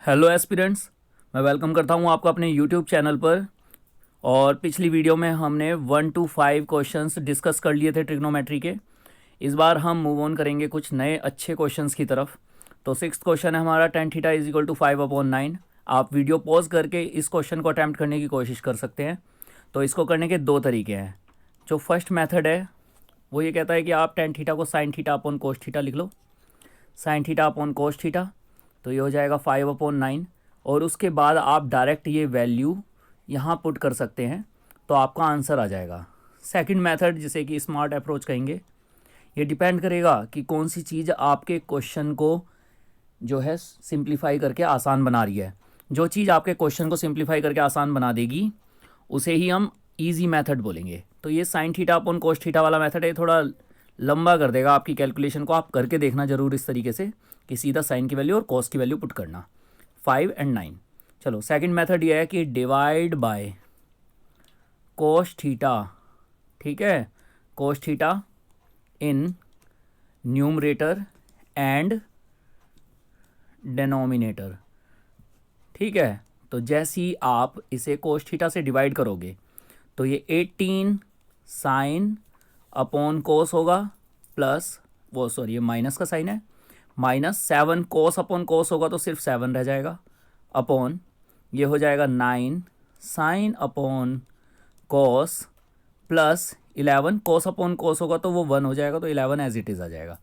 Hello aspirants, मैं welcome करता हूं आपको अपने यूट्यूब चैनल पर। और पिछली वीडियो में हमने 1 to 5 क्वेश्चंस डिस्कस कर लिए थे ट्रिग्नोमेट्री के। इस बार हम मूव ऑन करेंगे कुछ नए अच्छे क्वेश्चंस की तरफ। तो 6th क्वेश्चन है हमारा tan theta is equal to 5/9। आप वीडियो पॉज करके इस क्वेश्चन को अटैम्प्ट करने की कोशिश कर सकते हैं। तो इसको करने के दो तरीके हैं। जो फर्स्ट मेथड है वो ये कहता है कि आप tan थीटा को sin theta upon cos theta लिख लो। sin theta upon cos theta, तो ये हो जाएगा 5/9। और उसके बाद आप डायरेक्ट ये वैल्यू यहाँ पुट कर सकते हैं, तो आपका आंसर आ जाएगा। सेकंड मेथड, जिसे कि स्मार्ट अप्रोच कहेंगे, ये डिपेंड करेगा कि कौन सी चीज़ आपके क्वेश्चन को जो है सिंप्लीफाई करके आसान बना रही है। जो चीज़ आपके क्वेश्चन को सिंप्लीफाई करके आसान बना देगी उसे ही हम इजी मेथड बोलेंगे। तो ये sin theta upon cos theta वाला मेथड है, थोड़ा लंबा कर देगा आपकी कैलकुलेशन को। आप करके देखना ज़रूर इस तरीके से कि सीधा साइन की वैल्यू और कॉस की वैल्यू पुट करना 5 और 9। चलो, सेकंड मेथड ये है कि डिवाइड बाय कोस थीटा। ठीक है, cos theta in numerator and denominator. ठीक है, तो जैसे ही आप इसे कोस थीटा से डिवाइड करोगे तो ये 18 साइन अपॉन कोस होगा, प्लस वो सॉरी ये माइनस का साइन है, -7 कोस अपॉन कोस होगा तो सिर्फ 7 रह जाएगा, अपॉन ये हो जाएगा 9 साइन अपॉन कोस, प्लस 11 कोस अपॉन कोस होगा तो वो 1 हो जाएगा, तो 11 एज इट इज़ आ जाएगा।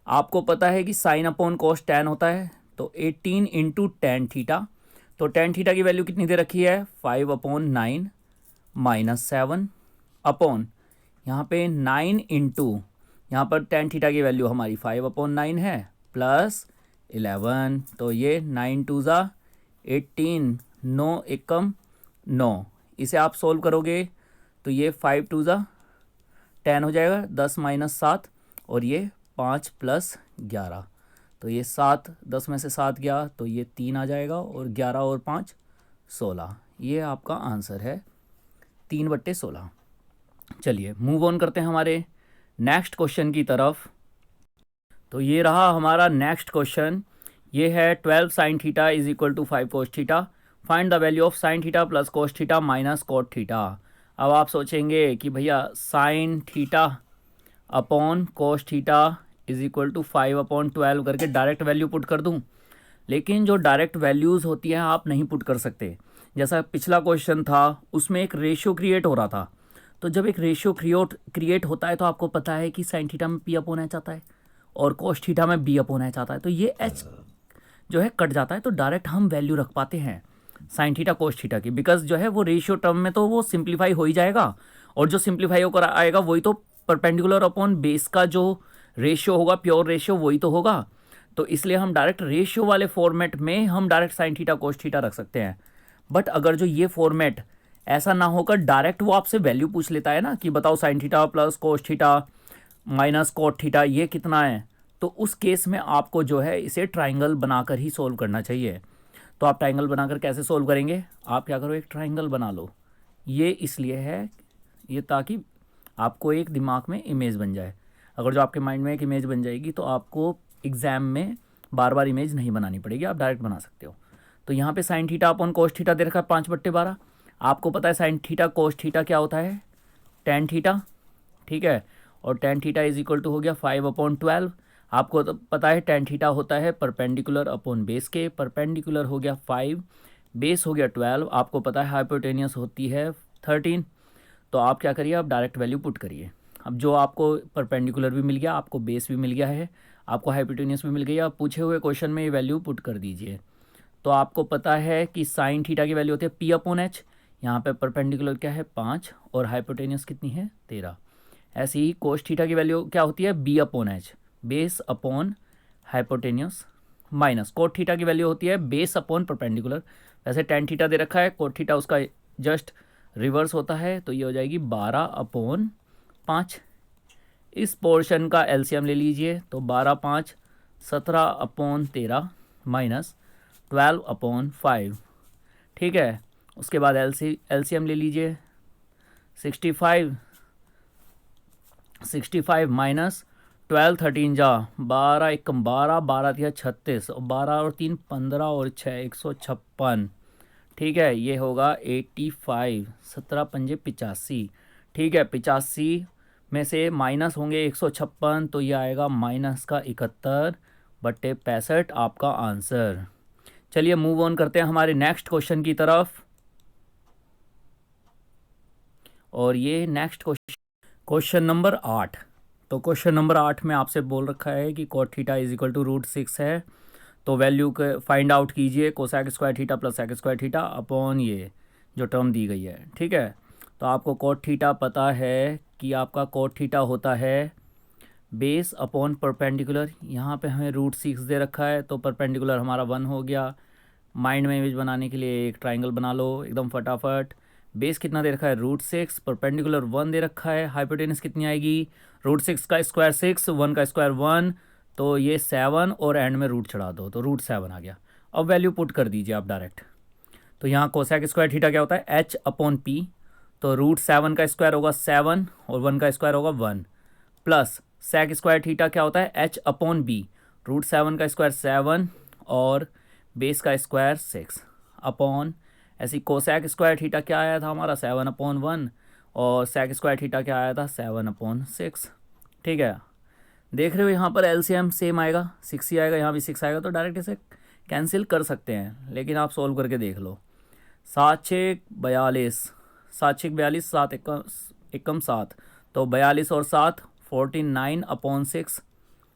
आपको पता है कि साइन अपॉन कोस 10 होता है, तो 18 इंटू टेन थीटा। तो टेन थीटा की वैल्यू कितनी दे रखी है, 5/9 -7 अपॉन यहाँ पे 9 इंटू यहाँ पर टेन थीटा की वैल्यू हमारी 5/9 है, प्लस 11। तो ये 9 2 ज़ा 18, 9 एकम 9। इसे आप सोल्व करोगे तो ये 5 2 ज़ा 10 हो जाएगा, 10 -7, और ये 5 प्लस 11। तो ये 7, 10 में से 7 गया तो ये 3 आ जाएगा, और 11 और 5 16। ये आपका आंसर है 3/16। चलिए मूव ऑन करते हैं हमारे नेक्स्ट क्वेश्चन की तरफ। तो ये रहा हमारा नेक्स्ट क्वेश्चन। ये है 12 sine theta is equal to 5 cos theta. Find the value of sine theta plus cos theta minus cot theta. अब आप सोचेंगे कि भैया sine theta upon cos theta is equal to 5/12 करके डायरेक्ट वैल्यू पुट कर दूं, लेकिन जो डायरेक्ट वैल्यूज़ होती हैं आप नहीं पुट कर सकते। जैसा पिछला क्वेश्चन था उसमें एक रेशियो क्रिएट हो रहा था। तो जब एक रेशियो क्रिएट होता है तो आपको पता है कि साइन थीटा में पी अपॉन एच आता है और कोस थीटा में बी अपॉन एच आता है, तो ये एच जो है कट जाता है, तो डायरेक्ट हम वैल्यू रख पाते हैं साइन थीटा कोस थीटा की, बिकॉज जो है वो रेशियो टर्म में तो वो सिंप्लीफाई हो ही जाएगा, और जो सिंप्लीफाई होकर आएगा वही तो परपेंडिकुलर अपॉन बेस का जो रेशियो होगा, प्योर रेशियो वही तो होगा। तो इसलिए हम डायरेक्ट रेशियो वाले फॉर्मेट में हम direct sine theta cos theta रख सकते हैं। बट अगर जो ये फॉर्मेट ऐसा ना होकर डायरेक्ट वो आपसे वैल्यू पूछ लेता है ना कि बताओ sign theta plus cos theta minus cot theta ये कितना है, तो उस केस में आपको जो है इसे ट्राइंगल बनाकर ही सोल्व करना चाहिए। तो आप ट्राइंगल बनाकर कैसे सोल्व करेंगे, आप क्या करो, एक ट्राइंगल बना लो। ये इसलिए है, ये ताकि आपको एक दिमाग में इमेज बन जाए। अगर जो आपके माइंड में एक इमेज बन जाएगी तो आपको एग्ज़ाम में बार बार इमेज नहीं बनानी पड़ेगी, आप डायरेक्ट बना सकते हो। तो यहाँ पे sine theta upon cos theta दे रखा है 5/12। आपको पता है साइन थीटा कोस थीटा क्या होता है, टेन थीटा। ठीक है, और tan theta is equal to हो गया 5/12। आपको तो पता है टेन थीटा होता है परपेंडिकुलर अपॉन बेस के, परपेंडिकुलर हो गया 5, बेस हो गया 12। आपको पता है हाइपोटेनियस होती है 13। तो आप क्या करिए, आप डायरेक्ट वैल्यू पुट करिए। अब जो आपको परपेंडिकुलर भी मिल गया, आपको बेस भी मिल गया है, आपको हाइपोटेनियस भी मिल गई, आप पूछे हुए क्वेश्चन में ये वैल्यू पुट कर दीजिए। तो आपको पता है कि साइन थीटा की वैल्यू होती है पी अपॉन एच। यहाँ पे परपेंडिकुलर क्या है 5, और हाइपोटेनियस कितनी है 13। ऐसे ही कोस थीटा की वैल्यू क्या होती है B upon H, base upon hypotenuse, minus cot theta की वैल्यू होती है बेस अपॉन परपेंडिकुलर। वैसे टेन थीटा दे रखा है, कोट थीटा उसका जस्ट रिवर्स होता है, तो ये हो जाएगी 12/5। इस पोर्शन का एलसीएम ले लीजिए, तो 12×5 17/13 माइनस 12/5। ठीक है, उसके बाद एलसीएम ले लीजिए, 65 माइनस 12 13 जा 12 एकम 12 12 तिया 36 और 12 और 3 15 और 6 156। ठीक है, ये होगा 85। 17 पंजे 85। ठीक है, 85 में से माइनस होंगे 156, तो ये आएगा माइनस का 71 बट्टे 65 आपका आंसर। चलिए मूव ऑन करते हैं हमारे नेक्स्ट क्वेश्चन की तरफ। और ये नेक्स्ट क्वेश्चन नंबर 8। तो क्वेश्चन नंबर 8 में आपसे बोल रखा है कि cot theta is equal to √6 है, तो वैल्यू के फाइंड आउट कीजिए cosec square theta plus sec square theta upon ये जो टर्म दी गई है। ठीक है, तो आपको cot थीटा पता है कि आपका cot थीटा होता है बेस अपॉन परपेंडिकुलर। यहाँ पे हमें √6 दे रखा है, तो परपेंडिकुलर हमारा 1 हो गया। माइंड में इमेज बनाने के लिए एक ट्राइंगल बना लो एकदम फटाफट। बेस कितना दे रखा है √6, परपेंडिकुलर 1 दे रखा है। हाइपोटेनस कितनी आएगी, √6 का स्क्वायर 6, 1 का स्क्वायर 1, तो ये 7 और एंड में रूट चढ़ा दो तो √7 आ गया। अब वैल्यू पुट कर दीजिए आप डायरेक्ट। तो यहाँ कोसेक स्क्वायर थीटा क्या होता है h/p, तो √7 का स्क्वायर होगा 7 और 1 का स्क्वायर होगा 1, प्लस सेक स्क्वायर थीटा क्या होता है h/b, √7 का स्क्वायर 7 और बेस का स्क्वायर 6 अपॉन ऐसी कोसेक स्क्वायर थीटा क्या आया था हमारा 7/1 और सेक स्क्वायर थीटा क्या आया था 7/6। ठीक है, देख रहे हो यहाँ पर एलसीएम सेम आएगा, 6 ही आएगा, यहाँ भी 6 आएगा, तो डायरेक्ट इसे कैंसिल कर सकते हैं, लेकिन आप सोल्व करके देख लो। 7 6 42, 7 6 42, 7 एकम 7, तो 42 और 7 49/6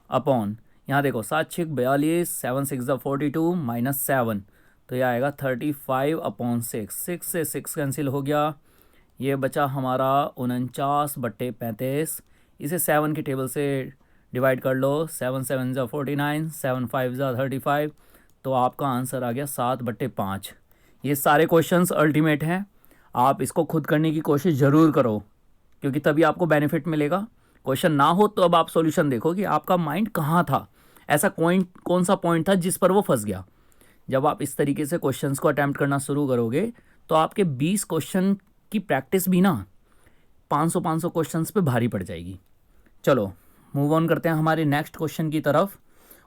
अपॉन यहाँ देखो 7 6 42, 7 6 42 माइनस 7, तो यह आएगा 35/6। 6 से 6 कैंसिल हो गया, ये बचा हमारा 49/35। इसे 7 की टेबल से डिवाइड कर लो, 7 7 49, 7 5 35, तो आपका आंसर आ गया 7/5। ये सारे क्वेश्चंस अल्टीमेट हैं, आप इसको खुद करने की कोशिश ज़रूर करो, क्योंकि तभी आपको बेनिफिट मिलेगा। क्वेश्चन ना हो तो अब आप सॉल्यूशन देखो कि आपका माइंड कहाँ था, ऐसा कौन सा पॉइंट था जिस पर वो फंस गया। जब आप इस तरीके से क्वेश्चंस को अटैम्प्ट करना शुरू करोगे तो आपके 20 क्वेश्चन की प्रैक्टिस भी ना 500 क्वेश्चंस पे भारी पड़ जाएगी। चलो मूव ऑन करते हैं हमारे नेक्स्ट क्वेश्चन की तरफ,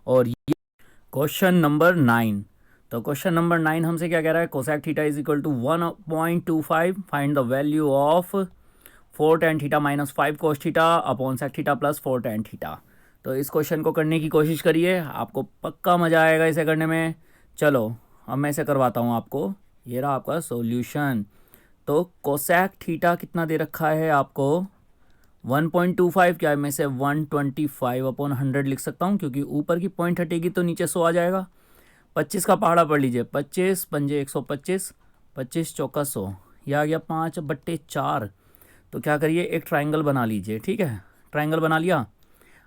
और ये क्वेश्चन नंबर 9। तो क्वेश्चन नंबर 9 हमसे क्या कह रहा है, cosec theta is equal to 1.25, find the value of 4 tan theta minus 5 cos theta upon sec theta plus 4 tan theta. तो इस क्वेश्चन को करने की कोशिश करिए, आपको पक्का मज़ा आएगा इसे करने में। चलो अब मैं इसे करवाता हूँ आपको। ये रहा आपका सॉल्यूशन। तो कोसेक थीटा कितना दे रखा है आपको 1.25, क्या मैं इसे 125/100 लिख सकता हूँ, क्योंकि ऊपर की पॉइंट हटेगी तो नीचे 100 आ जाएगा। 25 का पहाड़ा पढ़ लीजिए, 25 पंजे 125, 25 चौका 100, यह आ गया 5/4। तो क्या करिए एक ट्राइंगल बना लीजिए। ठीक है, ट्राइंगल बना लिया।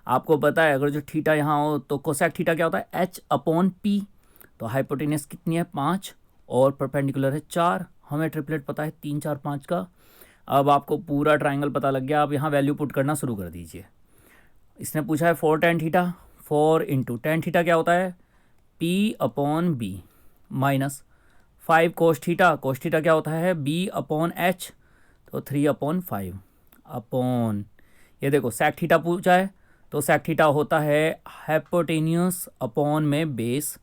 आपको पता है अगर जो थीटा यहाँ हो तो कोसेक थीटा क्या होता है h/p, तो हाइपोटेनस कितनी है 5 और परपेंडिकुलर है 4। हमें ट्रिपलेट पता है 3 4 5 का। अब आपको पूरा ट्राइंगल पता लग गया, आप यहाँ वैल्यू पुट करना शुरू कर दीजिए। इसने पूछा है 4 tan theta, 4 into tan theta क्या होता है p/b माइनस 5 cos थीटा क्या होता है b/h, तो 3/5 अपॉन ये देखो सेक थीटा पूछा है, तो सेक थीटा होता है हाइपोटेन्यूस अपॉन में base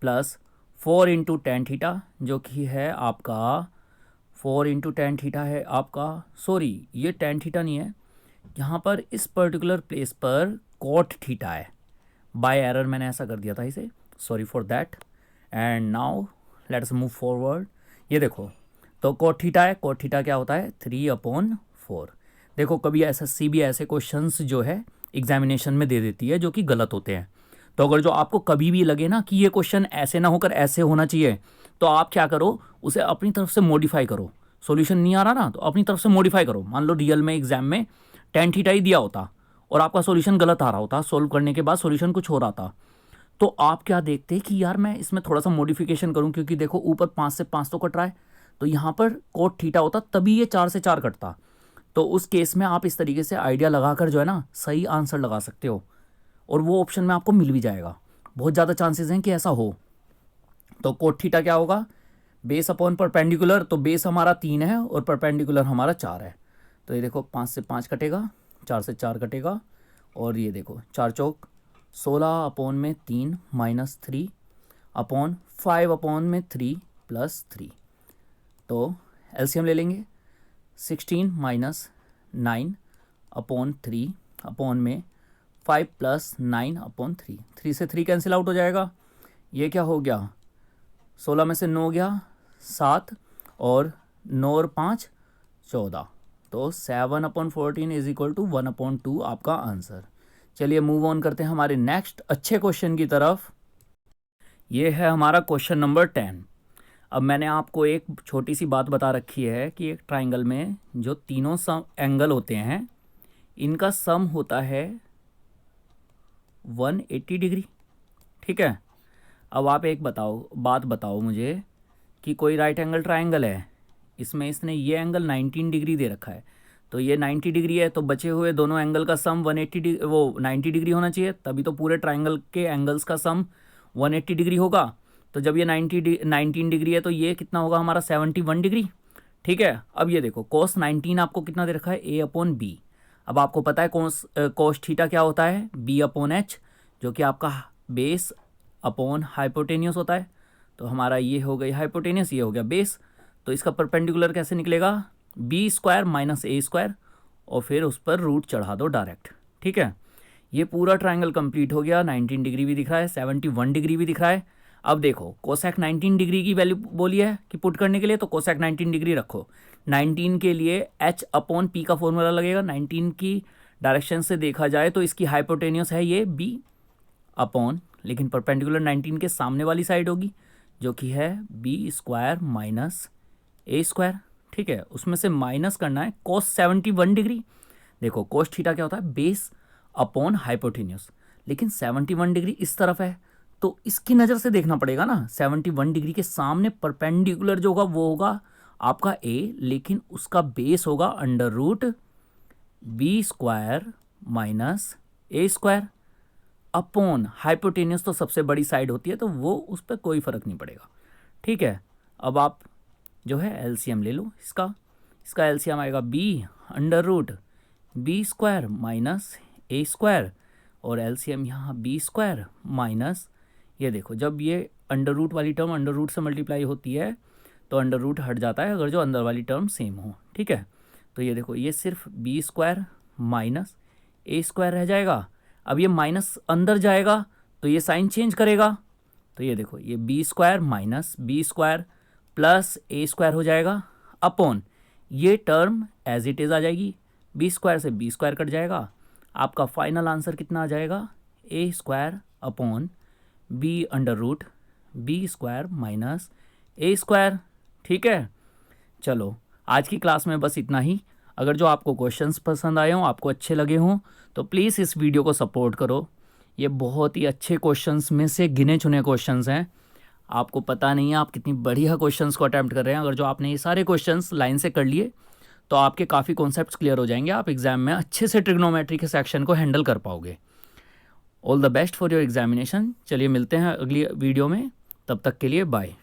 plus 4 into tan theta, जो कि है आपका 4 इंटू tan थीटा है आपका, सॉरी ये tan थीटा नहीं है, यहाँ पर इस पर्टिकुलर प्लेस पर cot थीटा है। बाय एरर मैंने ऐसा कर दिया था इसे, sorry for that. And now let's move forward. ये देखो तो cot थीटा है, cot थीटा क्या होता है 3/4। देखो कभी एसएससी भी ऐसे क्वेश्चंस जो है एग्जामिनेशन में दे देती है जो कि गलत होते हैं। तो अगर जो आपको कभी भी लगे ना कि ये क्वेश्चन ऐसे ना होकर ऐसे होना चाहिए, तो आप क्या करो उसे अपनी तरफ से मॉडिफाई करो। सॉल्यूशन नहीं आ रहा ना, तो अपनी तरफ से मॉडिफाई करो। मान लो रियल में एग्जाम में tan थीटा ही दिया होता और आपका सॉल्यूशन गलत आ रहा होता, सोल्व करने के बाद सॉल्यूशन कुछ हो रहा था, तो आप क्या देखते कि यार मैं इसमें थोड़ा सा मॉडिफिकेशन करूं, क्योंकि देखो ऊपर 5 से 5 तो कट रहा है, तो यहाँ पर cot थीटा होता तभी ये 4 से 4 कटता। तो उस केस में आप इस तरीके से आइडिया लगाकर जो है ना सही आंसर लगा सकते हो, और वो ऑप्शन में आपको मिल भी जाएगा। बहुत ज़्यादा चांसेस हैं कि ऐसा हो। तो cot थीटा क्या होगा बेस अपॉन परपेंडिकुलर, तो बेस हमारा 3 है और परपेंडिकुलर हमारा 4 है, तो ये देखो 5 से 5 कटेगा, 4 से 4 कटेगा, और ये देखो 4 चौक 16 अपॉन में 3 माइनस 3 अपॉन 5 अपॉन में 3 प्लस 3। तो एलसीएम ले लेंगे 16 माइनस 9 अपॉन 3 अपॉन में 5 प्लस 9 अपॉन 3। 3 से 3 कैंसिल आउट हो जाएगा। ये क्या हो गया, 16 में से 9 गया 7 और 9 और 5 14। तो 7 upon 14 is equal to 1 upon 2 आपका आंसर। चलिए मूव ऑन करते हैं हमारे नेक्स्ट अच्छे क्वेश्चन की तरफ। ये है हमारा क्वेश्चन नंबर 10। अब मैंने आपको एक छोटी सी बात बता रखी है कि एक ट्राइंगल में जो तीनों सम एंगल होते हैं इनका सम होता है 180 डिग्री। ठीक है। अब आप एक बात बताओ मुझे कि कोई राइट एंगल ट्राइंगल है, इसमें इसने ये एंगल 19 डिग्री दे रखा है, तो ये 90 डिग्री है, तो बचे हुए दोनों एंगल का सम 90 डिग्री होना चाहिए, तभी तो पूरे ट्राइंगल के एंगल्स का सम 180 डिग्री होगा। तो जब ये 19 डिग्री है तो ये कितना होगा हमारा 71 डिग्री। ठीक है। अब ये देखो cos 19 आपको कितना दे रखा है, a अपॉन बी। अब आपको पता है cos थीटा क्या होता है, b अपॉन एच, जो कि आपका बेस अपॉन हाइपोटेनियस होता है। तो हमारा ये हो गई हाइपोटेनियस, ये हो गया बेस। तो इसका परपेंडिकुलर कैसे निकलेगा, B square minus A square, और फिर उस पर रूट चढ़ा दो डायरेक्ट। ठीक है। ये पूरा ट्राइंगल कंप्लीट हो गया। 19 डिग्री भी दिख रहा है, 71 डिग्री भी दिख रहा है। अब देखो कोसेक 19 डिग्री की वैल्यू बोली है कि पुट करने के लिए, तो कोसेक 19 डिग्री रखो। 19 के लिए h अपॉन पी का फॉर्मूला लगेगा। 19 की डायरेक्शन से देखा जाए तो इसकी हाइपोटेनियस है ये b अपॉन, लेकिन परपेंडिकुलर 19 के सामने वाली साइड होगी जो कि है B square minus A square. ठीक है। उसमें से माइनस करना है कोस 71 डिग्री। देखो कोस थीटा क्या होता है, बेस अपॉन हाइपोटेन्यूस, लेकिन 71 डिग्री इस तरफ है तो इसकी नज़र से देखना पड़ेगा ना। 71 डिग्री के सामने परपेंडिकुलर जो होगा वो होगा आपका ए, लेकिन उसका बेस होगा under root B square minus A square upon hypotenuse, तो सबसे बड़ी साइड होती है तो वो उस पर कोई फ़र्क नहीं पड़ेगा। ठीक है। अब आप जो है एलसीएम ले लो इसका एलसीएम आएगा B under root B square minus A square, और एलसीएम यहाँ बी स्क्वायर माइनस, ये देखो जब ये अंडर रूट वाली टर्म अंडर रूट से मल्टीप्लाई होती है तो अंडर रूट हट जाता है अगर जो अंदर वाली टर्म सेम हो। ठीक है। तो ये देखो ये सिर्फ B square minus A square रह जाएगा। अब ये माइनस अंदर जाएगा तो ये साइन चेंज करेगा, तो ये देखो ये B square minus B square plus A square हो जाएगा अपॉन ये टर्म एज इट इज़ आ जाएगी, बी स्क्वायर से बी स्क्वायर कट जाएगा। आपका फाइनल आंसर कितना आ जाएगा, A square upon B under root B square minus A square. ठीक है। चलो आज की क्लास में बस इतना ही। अगर जो आपको क्वेश्चंस पसंद आए हों, आपको अच्छे लगे हों, तो प्लीज़ इस वीडियो को सपोर्ट करो। ये बहुत ही अच्छे क्वेश्चंस में से गिने चुने क्वेश्चंस हैं। आपको पता नहीं है आप कितनी बढ़िया क्वेश्चंस को अटैम्प्ट कर रहे हैं। अगर जो आपने ये सारे क्वेश्चंस लाइन से कर लिए तो आपके काफ़ी कॉन्सेप्ट्स क्लियर हो जाएंगे, आप एग्जाम में अच्छे से ट्रिग्नोमेट्री के सेक्शन को हैंडल कर पाओगे। All the best for your examination. चलिए मिलते हैं अगली वीडियो में, तब तक के लिए बाय।